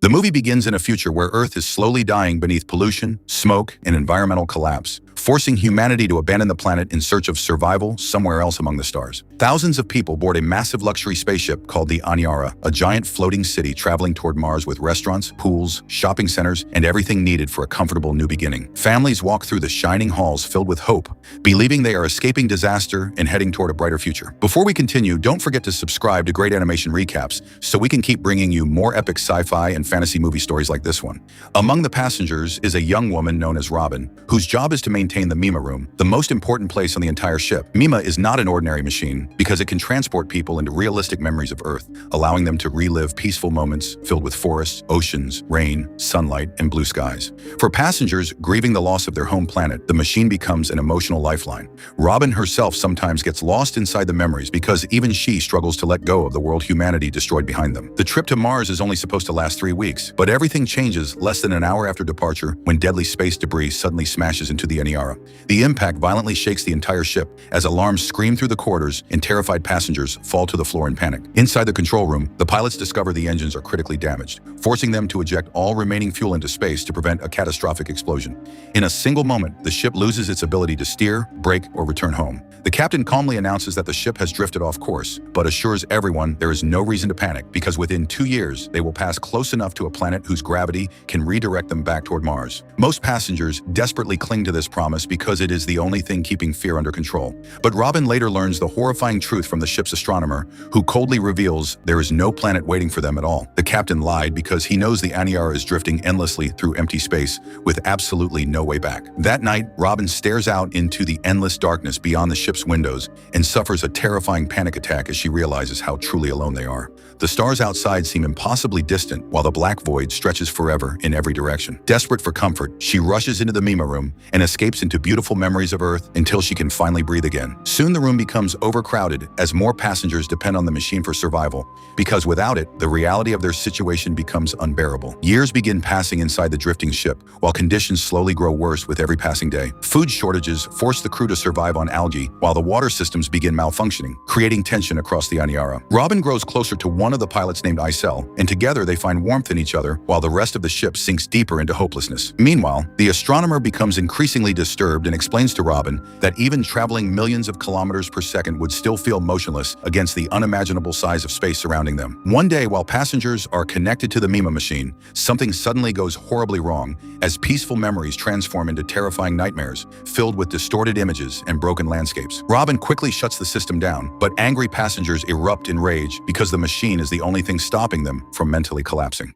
The movie begins in a future where Earth is slowly dying beneath pollution, smoke, and environmental collapse, forcing humanity to abandon the planet in search of survival somewhere else among the stars. Thousands of people board a massive luxury spaceship called the Aniara, a giant floating city traveling toward Mars with restaurants, pools, shopping centers, and everything needed for a comfortable new beginning. Families walk through the shining halls filled with hope, believing they are escaping disaster and heading toward a brighter future. Before we continue, don't forget to subscribe to Great Animation Recaps so we can keep bringing you more epic sci-fi and fantasy movie stories like this one. Among the passengers is a young woman known as Robin, whose job is to maintain the Mima room, the most important place on the entire ship. Mima is not an ordinary machine because it can transport people into realistic memories of Earth, allowing them to relive peaceful moments filled with forests, oceans, rain, sunlight, and blue skies. For passengers grieving the loss of their home planet, the machine becomes an emotional lifeline. Robin herself sometimes gets lost inside the memories because even she struggles to let go of the world humanity destroyed behind them. The trip to Mars is only supposed to last 3 weeks, but everything changes less than an hour after departure when deadly space debris suddenly smashes into the Aniara. The impact violently shakes the entire ship as alarms scream through the corridors and terrified passengers fall to the floor in panic. Inside the control room, the pilots discover the engines are critically damaged, forcing them to eject all remaining fuel into space to prevent a catastrophic explosion. In a single moment, the ship loses its ability to steer, brake, or return home. The captain calmly announces that the ship has drifted off course, but assures everyone there is no reason to panic because within 2 years, they will pass close enough to a planet whose gravity can redirect them back toward Mars. Most passengers desperately cling to this promise because it is the only thing keeping fear under control. But Robin later learns the horrifying truth from the ship's astronomer, who coldly reveals there is no planet waiting for them at all. The captain lied because he knows the Aniara is drifting endlessly through empty space with absolutely no way back. That night, Robin stares out into the endless darkness beyond the ship's windows and suffers a terrifying panic attack as she realizes how truly alone they are. The stars outside seem impossibly distant while the black void stretches forever in every direction. Desperate for comfort, she rushes into the Mima room and escapes into beautiful memories of Earth until she can finally breathe again. Soon the room becomes overcrowded as more passengers depend on the machine for survival, because without it, the reality of their situation becomes unbearable. Years begin passing inside the drifting ship, while conditions slowly grow worse with every passing day. Food shortages force the crew to survive on algae, while the water systems begin malfunctioning, creating tension across the Aniara. Robin grows closer to one of the pilots named Isel, and together they find warmth in each other while the rest of the ship sinks deeper into hopelessness. Meanwhile, the astronomer becomes increasingly disturbed and explains to Robin that even traveling millions of kilometers per second would still feel motionless against the unimaginable size of space surrounding them. One day, while passengers are connected to the Mima machine, something suddenly goes horribly wrong as peaceful memories transform into terrifying nightmares filled with distorted images and broken landscapes. Robin quickly shuts the system down, but angry passengers erupt in rage because the machine is the only thing stopping them from mentally collapsing.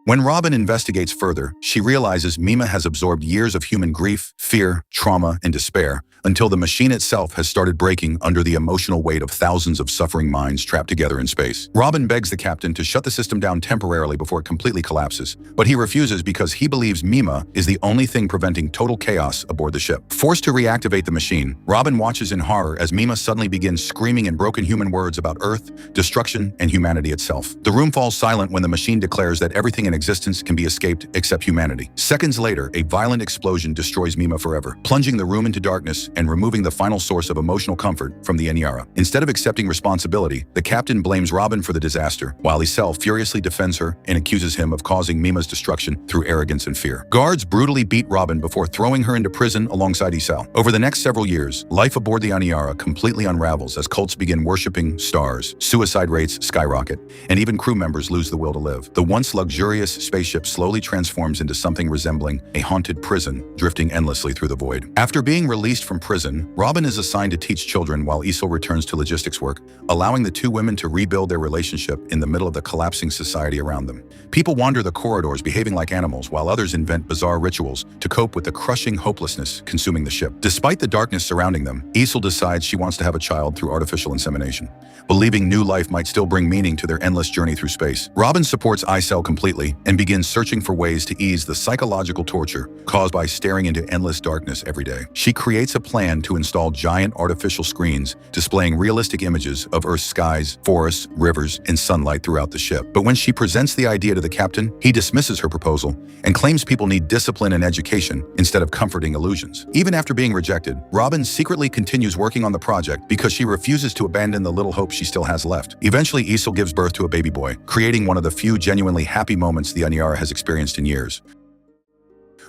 When Robin investigates further, she realizes Mima has absorbed years of human grief, fear, trauma, and despair until the machine itself has started breaking under the emotional weight of thousands of suffering minds trapped together in space. Robin begs the captain to shut the system down temporarily before it completely collapses, but he refuses because he believes Mima is the only thing preventing total chaos aboard the ship. Forced to reactivate the machine, Robin watches in horror as Mima suddenly begins screaming in broken human words about Earth, destruction, and humanity itself. The room falls silent when the machine declares that everything in existence can be escaped except humanity. Seconds later, a violent explosion destroys Mima forever, plunging the room into darkness and removing the final source of emotional comfort from the Aniara. Instead of accepting responsibility, the captain blames Robin for the disaster, while Isel furiously defends her and accuses him of causing Mima's destruction through arrogance and fear. Guards brutally beat Robin before throwing her into prison alongside Isel. Over the next several years, life aboard the Aniara completely unravels as cults begin worshipping stars, suicide rates skyrocket, and even crew members lose the will to live. The once luxurious spaceship slowly transforms into something resembling a haunted prison, drifting endlessly through the void. After being released from prison, Robin is assigned to teach children while Isel returns to logistics work, allowing the two women to rebuild their relationship in the middle of the collapsing society around them. People wander the corridors behaving like animals, while others invent bizarre rituals to cope with the crushing hopelessness consuming the ship. Despite the darkness surrounding them, Isel decides she wants to have a child through artificial insemination, believing new life might still bring meaning to their endless journey through space. Robin supports Isel completely, quickly and begins searching for ways to ease the psychological torture caused by staring into endless darkness every day. She creates a plan to install giant artificial screens displaying realistic images of Earth's skies, forests, rivers, and sunlight throughout the ship. But when she presents the idea to the captain, he dismisses her proposal and claims people need discipline and education instead of comforting illusions. Even after being rejected, Robin secretly continues working on the project because she refuses to abandon the little hope she still has left. Eventually, Isel gives birth to a baby boy, creating one of the few genuinely happy moments the Aniara has experienced in years.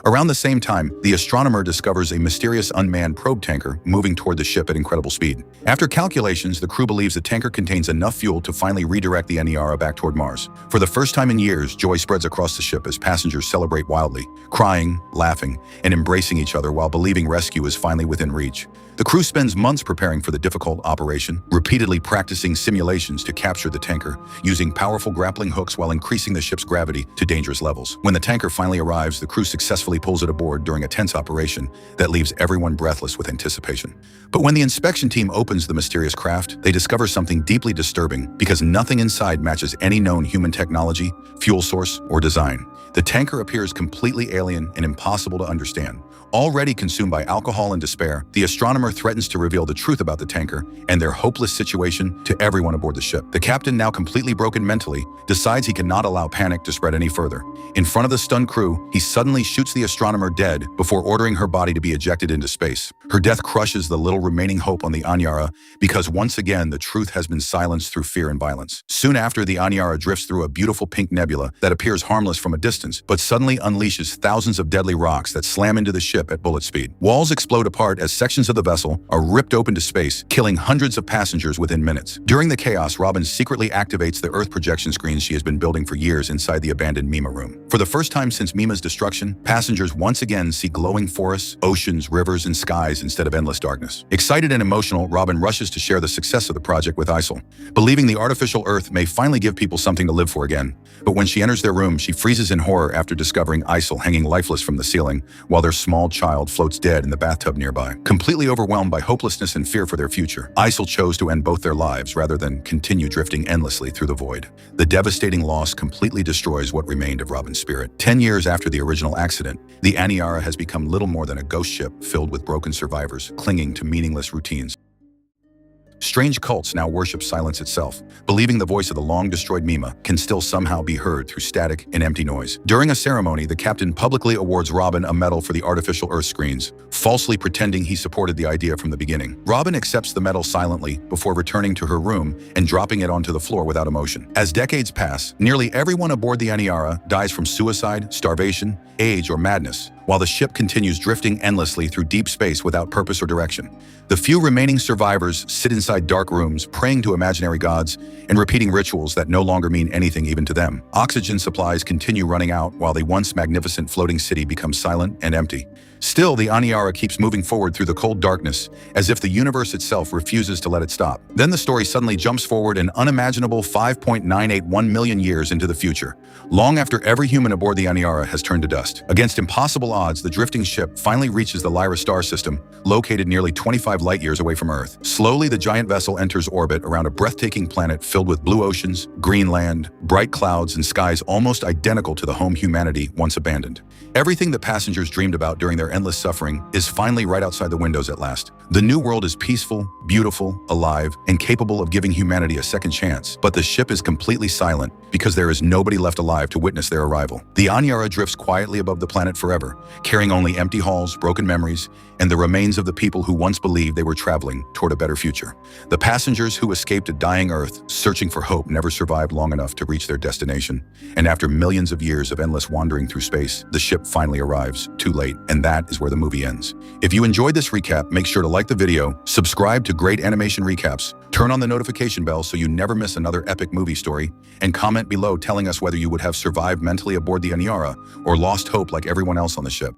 Around the same time, the astronomer discovers a mysterious unmanned probe tanker moving toward the ship at incredible speed. After calculations, the crew believes the tanker contains enough fuel to finally redirect the Aniara back toward Mars. For the first time in years, joy spreads across the ship as passengers celebrate wildly, crying, laughing, and embracing each other while believing rescue is finally within reach. The crew spends months preparing for the difficult operation, repeatedly practicing simulations to capture the tanker, using powerful grappling hooks while increasing the ship's gravity to dangerous levels. When the tanker finally arrives, the crew successfully pulls it aboard during a tense operation that leaves everyone breathless with anticipation. But when the inspection team opens the mysterious craft, they discover something deeply disturbing because nothing inside matches any known human technology, fuel source, or design. The tanker appears completely alien and impossible to understand. Already consumed by alcohol and despair, the astronomer threatens to reveal the truth about the tanker and their hopeless situation to everyone aboard the ship. The captain, now completely broken mentally, decides he cannot allow panic to spread any further. In front of the stunned crew, he suddenly shoots the astronomer dead before ordering her body to be ejected into space. Her death crushes the little remaining hope on the Aniara because once again the truth has been silenced through fear and violence. Soon after, the Aniara drifts through a beautiful pink nebula that appears harmless from a distance, but suddenly unleashes thousands of deadly rocks that slam into the ship at bullet speed. Walls explode apart as sections of the vessel are ripped open to space, killing hundreds of passengers within minutes. During the chaos, Robin secretly activates the Earth projection screens she has been building for years inside the abandoned Mima room. For the first time since Mima's destruction, passengers once again see glowing forests, oceans, rivers, and skies instead of endless darkness. Excited and emotional, Robin rushes to share the success of the project with Isel, believing the artificial Earth may finally give people something to live for again. But when she enters their room, she freezes in horror after discovering Isel hanging lifeless from the ceiling, while their small child floats dead in the bathtub nearby. Completely overwhelmed by hopelessness and fear for their future, Isel chose to end both their lives rather than continue drifting endlessly through the void. The devastating loss completely destroys what remained of Robin's spirit. 10 years after the original accident, the Aniara has become little more than a ghost ship filled with broken survivors, clinging to meaningless routines. Strange cults now worship silence itself, believing the voice of the long-destroyed Mima can still somehow be heard through static and empty noise. During a ceremony, the captain publicly awards Robin a medal for the artificial Earth screens, falsely pretending he supported the idea from the beginning. Robin accepts the medal silently before returning to her room and dropping it onto the floor without emotion. As decades pass, nearly everyone aboard the Aniara dies from suicide, starvation, age, or madness, while the ship continues drifting endlessly through deep space without purpose or direction. The few remaining survivors sit inside dark rooms, praying to imaginary gods and repeating rituals that no longer mean anything even to them. Oxygen supplies continue running out while the once magnificent floating city becomes silent and empty. Still, the Aniara keeps moving forward through the cold darkness, as if the universe itself refuses to let it stop. Then the story suddenly jumps forward an unimaginable 5.981 million years into the future, long after every human aboard the Aniara has turned to dust. Against impossible odds, the drifting ship finally reaches the Lyra star system, located nearly 25 light-years away from Earth. Slowly, the giant vessel enters orbit around a breathtaking planet filled with blue oceans, green land, bright clouds, and skies almost identical to the home humanity once abandoned. Everything the passengers dreamed about during their endless suffering is finally right outside the windows at last. The new world is peaceful, beautiful, alive, and capable of giving humanity a second chance. But the ship is completely silent because there is nobody left alive to witness their arrival. The Aniara drifts quietly above the planet forever, carrying only empty halls, broken memories, and the remains of the people who once believed they were traveling toward a better future. The passengers who escaped a dying Earth, searching for hope, never survived long enough to reach their destination. And after millions of years of endless wandering through space, the ship finally arrives, too late, and that is where the movie ends. If you enjoyed this recap, make sure to like the video, subscribe to Great Animation Recaps, turn on the notification bell so you never miss another epic movie story, and comment below telling us whether you would have survived mentally aboard the Aniara or lost hope like everyone else on the ship.